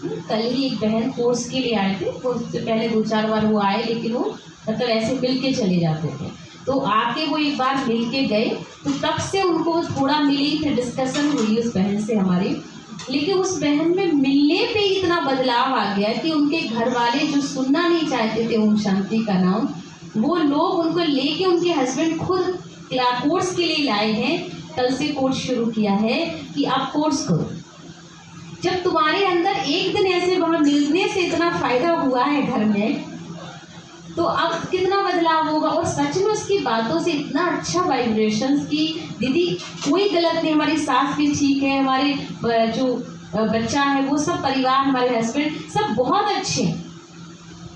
कल ही एक बहन कोर्स के लिए आए थे, कोर्स से पहले 2-4 बार वो आए, लेकिन वो मतलब ऐसे मिल के चले जाते थे। तो आके वो एक बार मिल के गए, तो तब से उनको थोड़ा मिली, फिर डिस्कशन हुई उस बहन से हमारी। लेकिन उस बहन में मिलने पे इतना बदलाव आ गया कि उनके घर वाले जो सुनना नहीं चाहते थे ओम शांति का नाम, वो लोग उनको लेके उनके हस्बैंड खुद कोर्स के लिए लाए हैं। कल से कोर्स शुरू किया है कि आप कोर्स करो। जब तुम्हारे अंदर एक दिन ऐसे वहाँ मिलने से इतना फायदा हुआ है घर में, तो अब कितना बदलाव होगा। और सच में उसकी बातों से इतना अच्छा वाइब्रेशंस की दीदी कोई गलत नहीं, हमारी सास भी ठीक है, हमारे जो बच्चा है वो सब परिवार, हमारे हस्बैंड सब बहुत अच्छे हैं,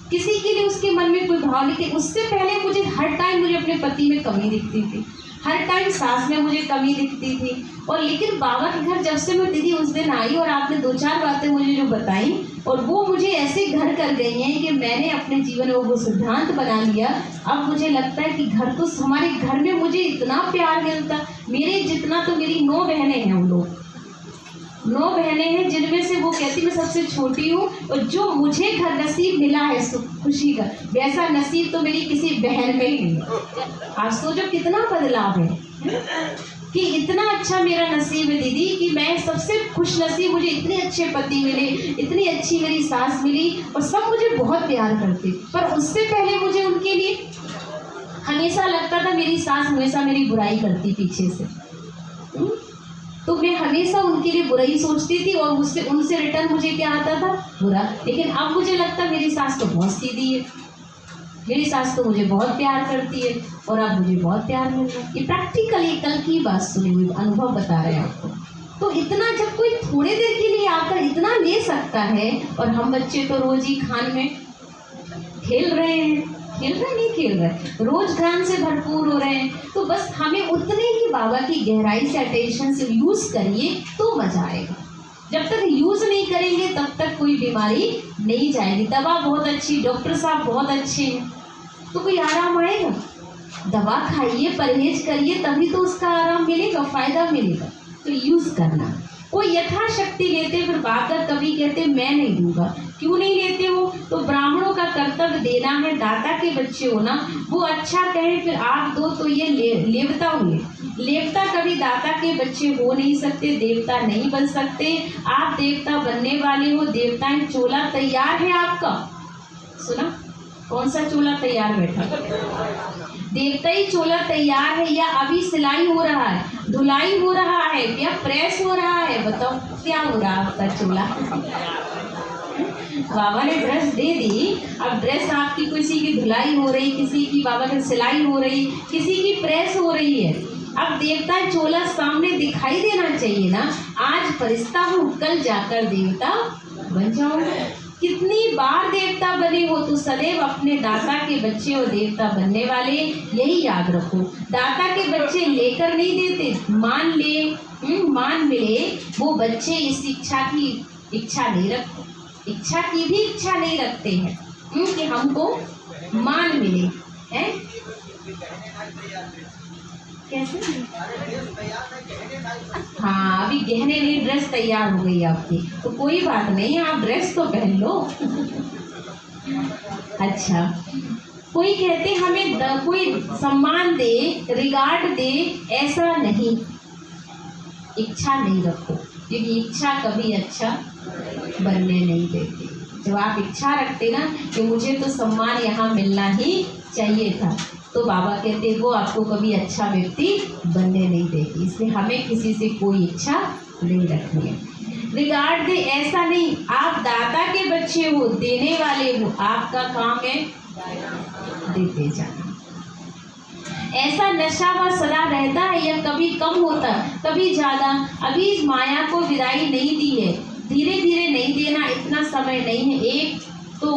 किसी के लिए उसके मन में कोई भाव नहीं। उससे पहले मुझे हर टाइम मुझे अपने पति में कमी दिखती थी, हर टाइम सास में मुझे कमी दिखती थी। और लेकिन बाबा के घर जब से मैं दीदी उस दिन आई और आपने 2-4 बातें मुझे जो बताई, और वो मुझे ऐसे घर कर गई हैं कि मैंने अपने जीवन में वो सिद्धांत बना लिया। अब मुझे लगता है कि घर तो हमारे घर में मुझे इतना प्यार मिलता, मेरे जितना तो मेरी 9 बहनें हैं, उन लोग 9 बहनें हैं, जिनमें से वो कहती मैं सबसे छोटी हूँ। और जो मुझे घर नसीब मिला है खुशी का, वैसा नसीब तो मेरी किसी बहन में ही नहीं है। आप सोचो कितना बदलाव है कि इतना अच्छा मेरा नसीब है दीदी कि मैं सबसे खुश नसीब, मुझे इतने अच्छे पति मिले, इतनी अच्छी मेरी सास मिली, और सब मुझे बहुत प्यार करते। पर उससे पहले मुझे उनके लिए हमेशा लगता था मेरी सास हमेशा मेरी बुराई करती पीछे से, तो मैं हमेशा उनके लिए बुरा ही सोचती थी, और मुझसे उनसे रिटर्न मुझे क्या आता था, बुरा। लेकिन अब मुझे लगता मेरी सास तो बहुत सीधी है, मेरी सास तो मुझे बहुत प्यार करती है, और अब मुझे बहुत प्यार मिल रहा है। ये प्रैक्टिकली कल की बात सुनी हुई अनुभव बता रहे हैं आपको। तो इतना जब कोई थोड़ी देर के लिए आकर इतना ले सकता है, और हम बच्चे तो रोज ही खान में खेल रहे हैं, नहीं खेल रहे, रोज ज्ञान से भरपूर हो रहे हैं। तो बस हमें उतने ही बाबा की गहराई से अटेंशन से यूज करिए तो मजा आएगा। जब तक यूज नहीं करेंगे तब तक कोई बीमारी नहीं जाएगी। दवा बहुत अच्छी, डॉक्टर साहब बहुत अच्छे हैं, तो कोई आराम आएगा? दवा खाइए, परहेज करिए, तभी तो उसका आराम मिलेगा, फायदा मिलेगा। तो यूज करना। कोई यथाशक्ति लेते, फिर बाबा कभी कहते मैं नहीं दूंगा। क्यों नहीं लेते हो? तो ब्राह्मणों का कर्तव्य देना है, दाता के बच्चे हो ना, वो अच्छा कहे फिर आप दो, तो ये लेवता हुए। लेवता कभी दाता के बच्चे हो नहीं सकते, देवता नहीं बन सकते। आप देवता बनने वाले हो, देवताएं चोला तैयार है आपका। सुना? कौन सा चोला तैयार बैठा? देवता ही चोला तैयार है, या अभी सिलाई हो रहा है, धुलाई हो रहा है, या प्रेस हो रहा है? बताओ क्या हो रहा है आपका चोला? बाबा ने ड्रेस दे दी, अब ड्रेस आपकी किसी की धुलाई हो रही, किसी की बाबा की सिलाई हो रही, किसी की प्रेस हो रही है। अब देवता चोला सामने दिखाई देना चाहिए ना। आज फरिश्ता हूँ, कल जाकर देवता बन जाऊंगा। कितनी बार देवता बने हो, तो सदैव अपने दाता के बच्चे और देवता बनने वाले, यही याद रखो। दाता के बच्चे लेकर नहीं देते, मान मिले, वो बच्चे इस इच्छा की इच्छा नहीं रखते, इच्छा की भी इच्छा नहीं रखते हैं कि हमको मान मिले है। कैसे? हाँ, अभी गहने नहीं, ड्रेस तैयार हो गई आपकी, तो कोई बात नहीं, आप ड्रेस तो पहन लो। अच्छा, कोई कहते हमें कोई सम्मान दे, रिगार्ड दे, ऐसा नहीं, इच्छा नहीं रखो, क्योंकि इच्छा कभी अच्छा बनने नहीं देती। जब आप इच्छा रखते ना कि मुझे तो सम्मान यहाँ मिलना ही चाहिए था, तो बाबा कहते वो आपको कभी अच्छा व्यक्ति बनने नहीं देगी। इसलिए हमें किसी से कोई इच्छा नहीं रखनी है। रिगार्ड दे, ऐसा नहीं, आप दाता के बच्चे हो, देने वाले हो, आपका काम है देते जाना। ऐसा नशा व सदा रहता है, या कभी कम होता, कभी ज्यादा। अभी इस माया को विदाई नहीं दी है, धीरे धीरे नहीं देना, इतना समय नहीं है। एक तो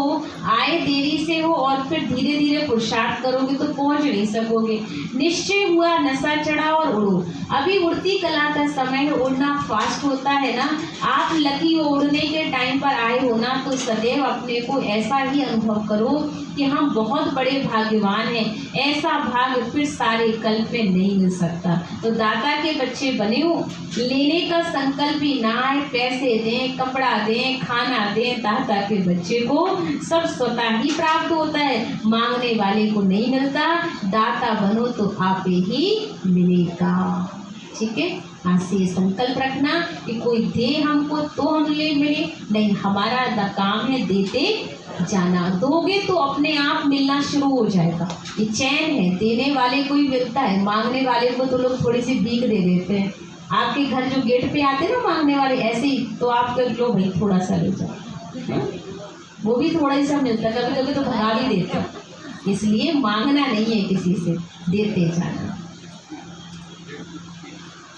आए देरी से हो, और फिर धीरे धीरे पुरुषार्थ करोगे तो पहुंच नहीं सकोगे। निश्चय हुआ, नशा चढ़ा और उड़ो। अभी उड़ती कला का समय है, उड़ना फास्ट होता है ना। आप लकी हो, उड़ने के टाइम पर आए हो ना, तो सदैव अपने को ऐसा ही अनुभव करो कि हम बहुत बड़े भाग्यवान हैं, ऐसा भाग्य फिर सारे कल्प में नहीं मिल सकता। तो दाता के बच्चे बने हो, लेने का संकल्प ही ना आए, पैसे दें, कपड़ा दें, खाना दें, दाता के बच्चे को सब स्वतः ही प्राप्त होता है, मांगने वाले को नहीं मिलता। दाता बनो तो आप ही मिलेगा। ठीक है, आज से ये संकल्प रखना कि कोई दे हमको तो हम ले मिले नहीं, हमारा काम है देते जाना। दोगे तो अपने आप मिलना शुरू हो जाएगा। ये चैन है, देने वाले को ही मिलता है, मांगने वाले को तो लोग थोड़ी सी भीख दे देते हैं। आपके घर जो गेट पे आते हैं ना मांगने वाले, ऐसे ही तो आप लो भाई थोड़ा सा ले जाओ, वो भी थोड़ा ही सा मिलता है, कभी कभी तो भगा भी देते हैं। इसलिए मांगना नहीं है किसी से, देते जाना।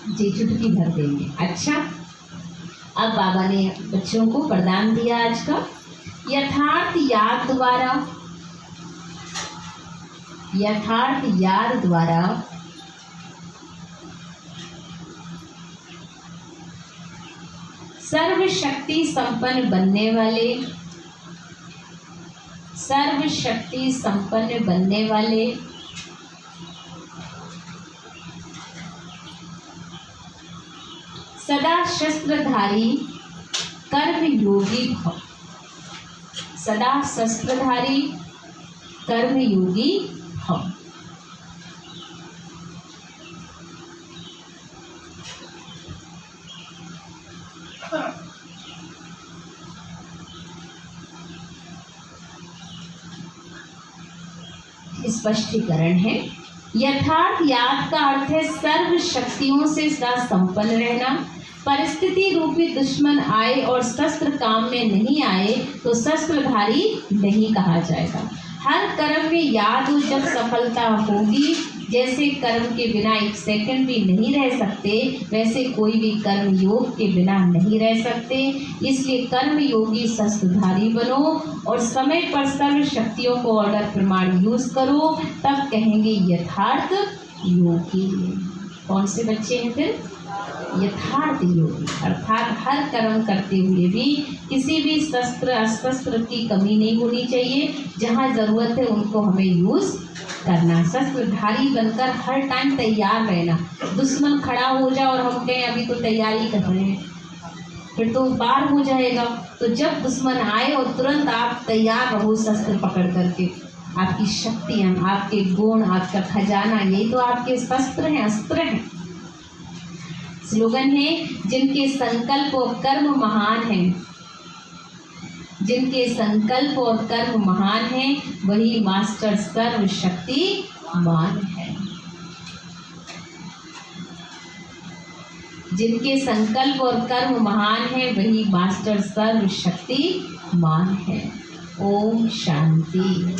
जी चुटकी भर देंगे। अच्छा, अब बाबा ने बच्चों को वरदान दिया आज का, यथार्थ याद द्वारा, यथार्थ याद द्वारा सर्वशक्ति संपन्न बनने वाले, सर्वशक्ति संपन्न बनने वाले सदा शस्त्रधारी कर्म योगी भव, सदा शस्त्रधारी कर्म योगी भव। स्पष्टीकरण है, यथार्थ याद का अर्थ है सर्व शक्तियों से सदा संपन्न रहना। परिस्थिति रूपी दुश्मन आए और शस्त्र काम में नहीं आए तो शस्त्रधारी नहीं कहा जाएगा। हर कर्म में याद हो जब सफलता होगी, जैसे कर्म के बिना एक सेकंड भी नहीं रह सकते, वैसे कोई भी कर्म योग के बिना नहीं रह सकते। इसलिए कर्म योगी शस्त्रधारी बनो और समय पर सर्व शक्तियों को ऑर्डर प्रमाण यूज करो, तब कहेंगे यथार्थ योगी। कौन से बच्चे हैं फिर? यथार्थ योगी, अर्थात हर कर्म करते हुए भी किसी भी शस्त्र अस्त्र की कमी नहीं होनी चाहिए। जहाँ जरूरत है उनको हमें यूज करना, शस्त्रधारी बनकर हर टाइम तैयार रहना। दुश्मन खड़ा हो जाए और हम कहें अभी तो तैयारी कर रहे हैं, फिर तो पार हो जाएगा। तो जब दुश्मन आए और तुरंत आप तैयार रहो शस्त्र पकड़ करके। आपकी शक्तियाँ, आपके गुण, आपका खजाना, यही तो आपके शस्त्र हैं, अस्त्र हैं। स्लोगन है, जिनके संकल्प और कर्म महान हैं, जिनके संकल्प और कर्म महान हैं, वही मास्टर सर्वशक्तिमान है। जिनके संकल्प और कर्म महान है, वही मास्टर सर्वशक्तिमान है। ओम शांति।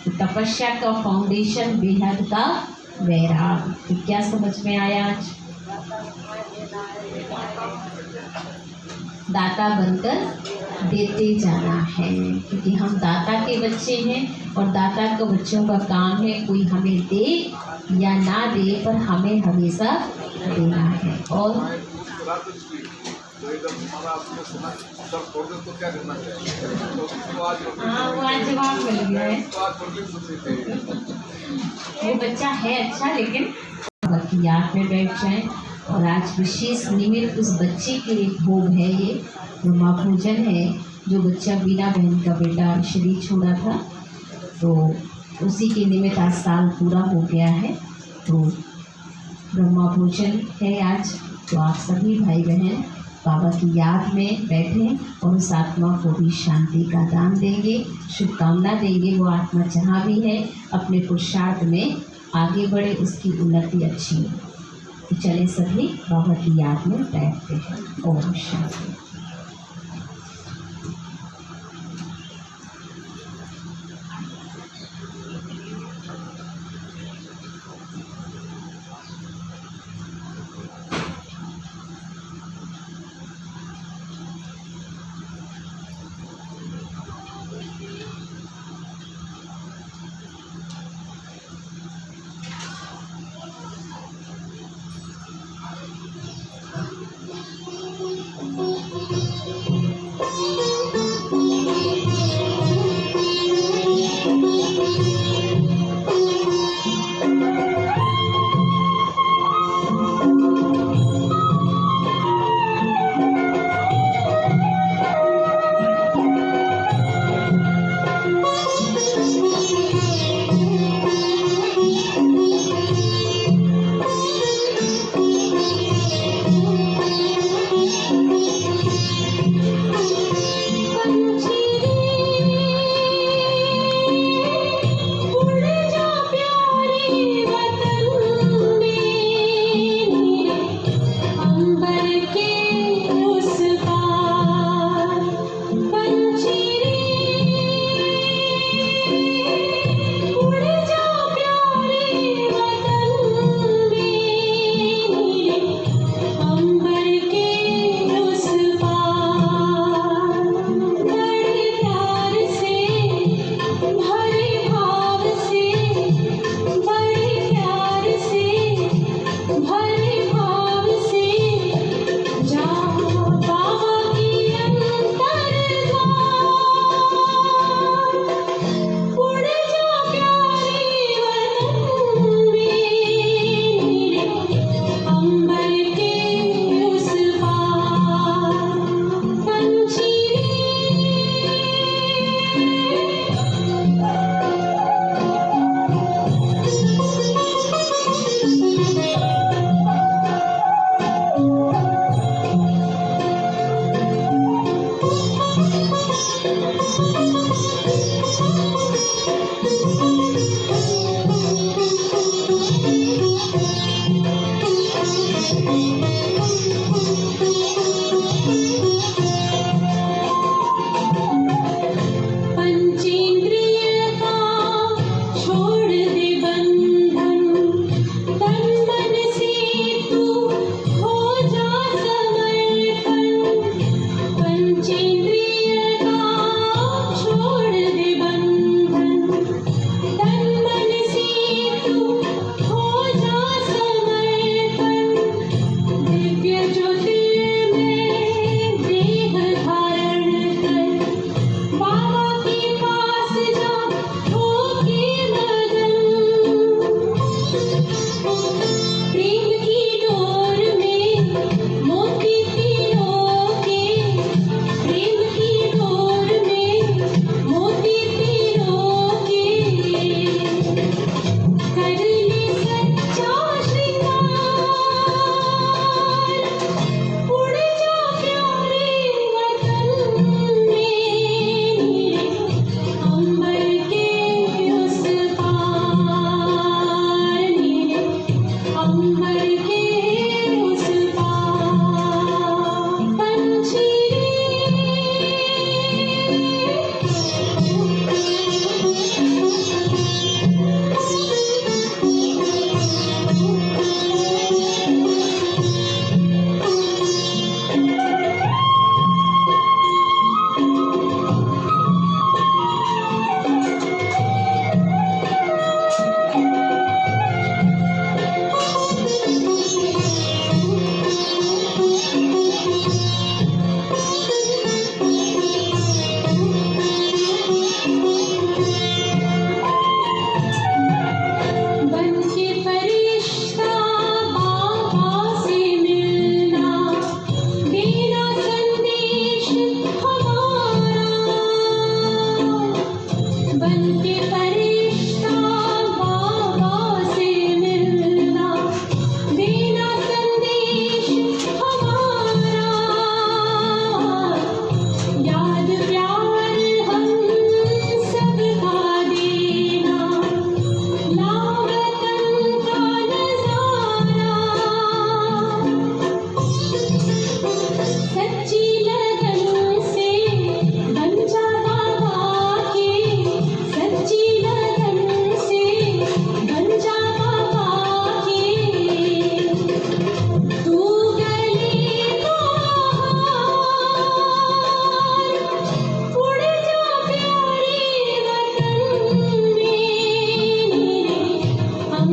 तो तपस्या का फाउंडेशन बेहद का वैराग। तो क्या समझ में आया आज? दाता बनकर देते जाना है, क्योंकि हम दाता के बच्चे हैं और दाता के बच्चों का काम है कोई हमें दे या ना दे, पर हमें हमेशा देना है। और हाँ, वो आज जवाब मिल गया है। वो बच्चा है अच्छा, लेकिन बाकी याद में बैठ जाए। और आज विशेष निमित्त उस बच्चे के लिए भोग है, ये ब्रह्मा भोजन है। जो बच्चा बीना बहन का बेटा शरीर छोड़ा था, तो उसी के निमित्त आज साल पूरा हो गया है। तो ब्रह्मा भोजन है आज। तो आप सभी भाई बहन बाबा की याद में बैठे और उस आत्मा को भी शांति का दान देंगे, शुभकामना देंगे। वो आत्मा जहाँ भी है अपने पुरुषार्थ में आगे बढ़े, उसकी उन्नति अच्छी हो। तो चले सभी बाबा की याद में बैठते हैं। ओम शांति।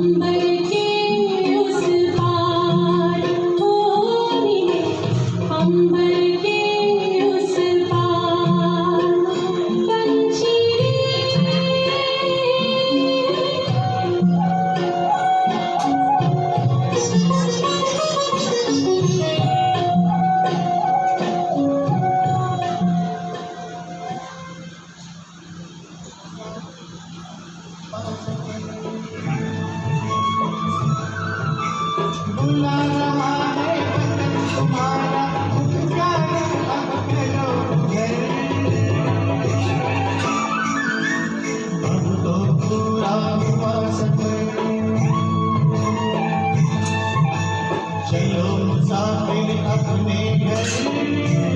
अंबर के उस पार हो नीले अंबर के उस पार पंछी बुला रहा है वतन तुम्हारा उसका अब करो घर अब तो पूरा हुआ सफर चलो मुसाफिर अपने घर